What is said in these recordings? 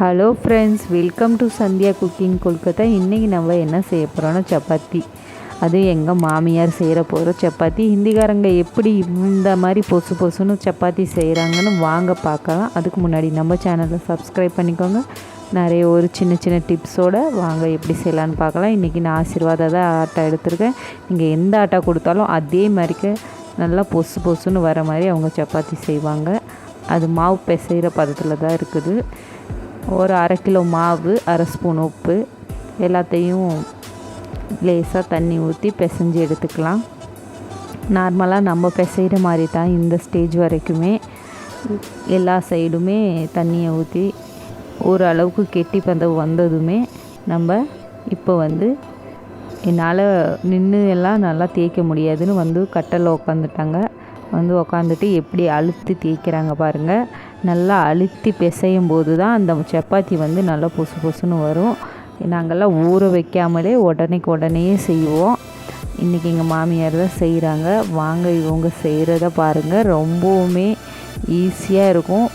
Hello friends, welcome to Sandhya cooking Kolkata. இன்றைக்கி நம்ம என்ன செய்ய போகிறோன்னா சப்பாத்தி. அது எங்கள் மாமியார் செய்கிற போகிற சப்பாத்தி. ஹிந்திக்காரங்க எப்படி இந்த மாதிரி பொசு பொசுன்னு சப்பாத்தி செய்கிறாங்கன்னு வாங்க பார்க்கலாம். அதுக்கு முன்னாடி நம்ம சேனலை சப்ஸ்கிரைப் பண்ணிக்கோங்க. நிறைய ஒரு சின்ன சின்ன டிப்ஸோடு வாங்க எப்படி செய்யலான்னு பார்க்கலாம். இன்றைக்கி நான் ஆசீர்வாதா தான் ஆட்டா எடுத்திருக்கேன். நீங்கள் எந்த ஆட்டா கொடுத்தாலும் அதே மாதிரிக்க நல்லா பொசு பொசுன்னு வர மாதிரி அவங்க சப்பாத்தி செய்வாங்க. அது மாவு பிசைகிற பதத்தில் தான் இருக்குது. ஒரு 1/2 கிலோ மாவு, 1/2 ஸ்பூன் உப்பு, எல்லாத்தையும் லேசாக தண்ணி ஊற்றி பிசைஞ்சு எடுத்துக்கலாம். நார்மலாக நம்ம பிசைகிற மாதிரி தான் இந்த ஸ்டேஜ் வரைக்குமே எல்லா சைடுமே தண்ணியை ஊற்றி ஓரளவுக்கு கெட்டி பதம் வந்ததுமே நம்ம இப்போ என்னால் நின்று எல்லாம் நல்லா தேய்க்க முடியாதுன்னு கட்டலில் உட்காந்துட்டாங்க. உட்காந்துட்டு எப்படி அழுத்தி தேய்க்கிறாங்க பாருங்கள். நல்லா அழுத்தி பிசையும் போது தான் அந்த சப்பாத்தி நல்லா பொசு பொசுன்னு வரும். நாங்கள்லாம் ஊற வைக்காமலே உடனே செய்வோம். இன்றைக்கி எங்கள் மாமியார் தான் செய்கிறாங்க. வாங்க இவங்க செய்கிறத பாருங்கள். ரொம்பவுமே ஈஸியாக இருக்கும்.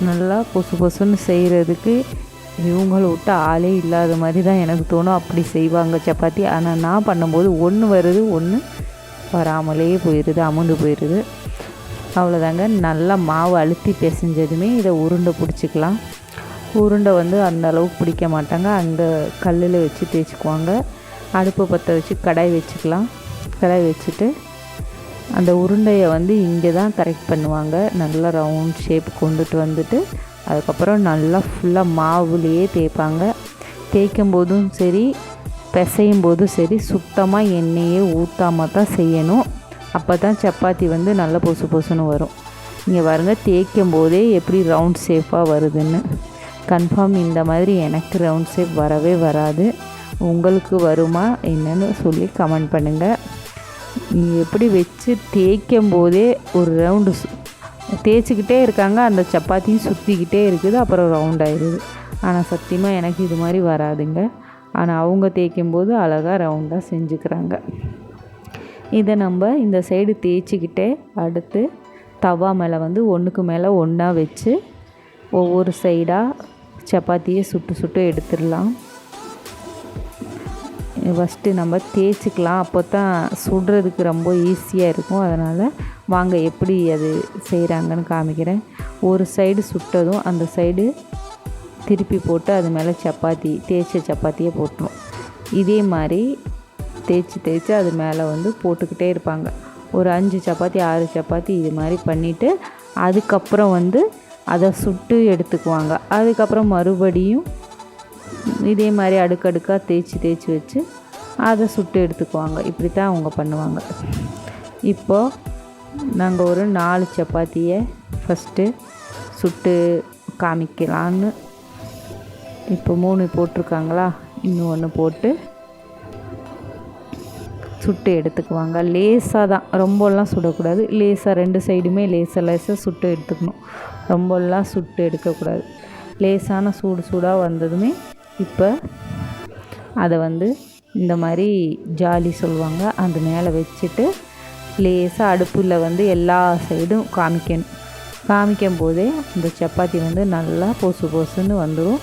நல்லா பொசு பொசுன்னு செய்கிறதுக்கு இவங்கள விட்டு ஆளே இல்லாத மாதிரி தான் எனக்கு தோணும். அப்படி செய்வாங்க சப்பாத்தி. ஆனால் நான் பண்ணும்போது ஒன்று வருது, ஒன்று வராமலே போயிடுது, அமுந்து போயிடுது. அவ்வளோதாங்க. நல்லா மாவு அழுத்தி பிசைஞ்சதுமே இதை உருண்டை பிடிச்சிக்கலாம். உருண்டை அந்த அளவுக்கு பிடிக்க மாட்டாங்க. அந்த கல்லில் வச்சு தேய்ச்சிக்குவாங்க. அடுப்பு பற்ற வச்சு கடாய் வச்சுக்கலாம். கடாய் வச்சுட்டு அந்த உருண்டையை இங்கே தான் கரெக்ட் பண்ணுவாங்க. நல்லா ரவுண்ட் ஷேப் கொண்டுட்டு வந்துட்டு அதுக்கப்புறம் நல்லா ஃபுல்லாக மாவுலேயே தேய்ப்பாங்க. தேய்க்கும் போதும் சரி, பிசையும் போதும் சரி, சுத்தமாக எண்ணெயே ஊற்றாமல் தான் செய்யணும். அப்போ தான் சப்பாத்தி நல்லா பொசு பொசுன்னு வரும். இங்கே பாருங்கள், தேய்க்கும் போதே எப்படி ரவுண்ட் ஷேப்பாக வருதுன்னு. கன்ஃபார்ம் இந்த மாதிரி எனக்கு ரவுண்ட் ஷேப் வரவே வராது. உங்களுக்கு வருமா என்னன்னு சொல்லி கமெண்ட் பண்ணுங்கள். எப்படி வச்சு தேய்க்கும் போதே ஒரு ரவுண்டு தேய்ச்சிக்கிட்டே இருக்காங்க. அந்த சப்பாத்தியும் சுற்றிக்கிட்டே இருக்குது, அப்புறம் ரவுண்ட் ஆயிடுது. ஆனால் சத்தியமாக எனக்கு இது மாதிரி வராதுங்க. ஆனால் அவங்க தேய்க்கும்போது அழகாக ரவுண்டாக செஞ்சுக்கிறாங்க. இதை நம்ம இந்த சைடு தேய்ச்சிக்கிட்டே அடுத்து தவா மேலே ஒன்றுக்கு மேலே ஒன்றா வச்சு ஒவ்வொரு சைடாக சப்பாத்தியை சுட்டு எடுத்துடலாம். ஃபஸ்ட்டு நம்ம தேய்ச்சிக்கலாம். அப்போ தான் சுடுறதுக்கு ரொம்ப ஈஸியாக இருக்கும். அதனால் வாங்க எப்படி அது செய்கிறாங்கன்னு காமிக்கிறேன். ஒரு சைடு சுட்டதும் அந்த சைடு திருப்பி போட்டு அது மேலே தேய்ச்ச சப்பாத்தியை போட்டுரும். இதே மாதிரி தேய்ச்சி அது மேலே போட்டுக்கிட்டே இருப்பாங்க. ஒரு 5 சப்பாத்தி 6 சப்பாத்தி இது மாதிரி பண்ணிவிட்டு அதுக்கப்புறம் அதை சுட்டு எடுத்துக்குவாங்க. அதுக்கப்புறம் மறுபடியும் இதே மாதிரி அடுக்கடுக்காக தேய்ச்சி வச்சு அதை சுட்டு எடுத்துக்குவாங்க. இப்படி தான் அவங்க பண்ணுவாங்க. இப்போது நாங்கள் ஒரு 4 சப்பாத்தியை ஃபஸ்ட்டு சுட்டு காமிக்கலான்னு. இப்போ 3 போட்டிருக்காங்களா, இன்னும் 1 போட்டு சுட்டு எடுத்துக்குவாங்க. லேசாக தான், ரொம்பலாம் சுடக்கூடாது. லேசாக 2 சைடுமே லேசாக சுட்டு எடுத்துக்கணும். ரொம்பலாம் சுட்டு எடுக்கக்கூடாது. லேசான சூடாக வந்ததுமே இப்போ அதை இந்த மாதிரி ஜாலி சொல்லுவாங்க, அது மேலே வச்சுட்டு லேசாக அடுப்பில் எல்லா சைடும் காமிக்கும் போதே அந்த சப்பாத்தி நல்லா பொசு பொசுன்னு வந்துடும்.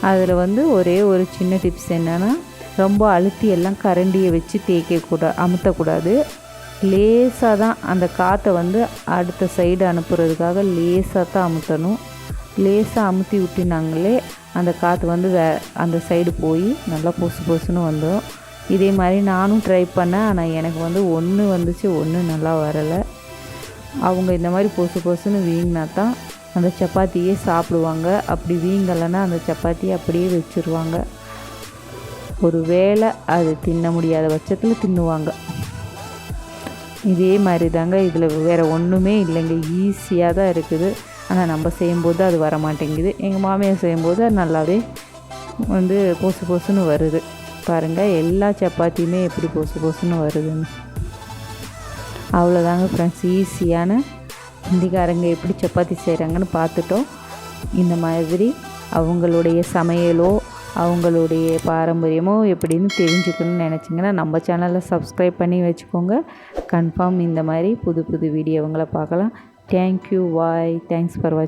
அதில் ஒரே ஒரு சின்ன டிப்ஸ் என்னென்னா, ரொம்ப அழுத்தி எல்லாம் கரண்டியை வச்சு அமுத்தக்கூடாது. லேசாக தான் அந்த காற்றை அடுத்த சைடு அனுப்புறதுக்காக லேசாக தான் அமுத்தணும். லேசாக அமுத்தி விட்டினாங்களே அந்த காற்று அந்த சைடு போய் நல்லா பொசு பொசுன்னு வந்துடும். இதே மாதிரி நானும் ட்ரை பண்ணேன். ஆனால் எனக்கு ஒன்று வந்துச்சு, ஒன்று நல்லா வரலை. அவங்க இந்த மாதிரி பொசு பொசுன்னு வீங்கினா தான் அந்த சப்பாத்தியே சாப்பிடுவாங்க. அப்படி வீங்கலைன்னா அந்த சப்பாத்தியை அப்படியே வச்சுருவாங்க. ஒரு வேளை அது தின்ன முடியாத பட்சத்தில் தின்னுவாங்க. இதே மாதிரி தாங்க. இதில் வேறு ஒன்றுமே இல்லைங்க. ஈஸியாக தான் இருக்குது. ஆனால் நம்ம செய்யும்போது அது வர மாட்டேங்குது. எங்கள் மாமியார் செய்யும்போது அது நல்லாவே பொசு பொசுன்னு வருது. பாருங்கள், எல்லா சப்பாத்தியுமே எப்படி பொசு பொசுன்னு வருதுன்னு. அவ்வளோதாங்க ஃப்ரெண்ட்ஸ். ஈஸியான ஹிந்திக்காரங்க எப்படி சப்பாத்தி செய்கிறாங்கன்னு பார்த்துட்டோம். இந்த மாதிரி அவங்களுடைய சமையலோ அவங்களுடைய பாரம்பரியமோ எப்படின்னு தெரிஞ்சுக்கணும்னு நினச்சிங்கன்னா நம்ம சேனலை சப்ஸ்கிரைப் பண்ணி வச்சுக்கோங்க. கன்ஃபார்ம் இந்த மாதிரி புது வீடியோங்களை பார்க்கலாம். Thank you, bye. தேங்க்ஸ் ஃபார் வாட்சிங்.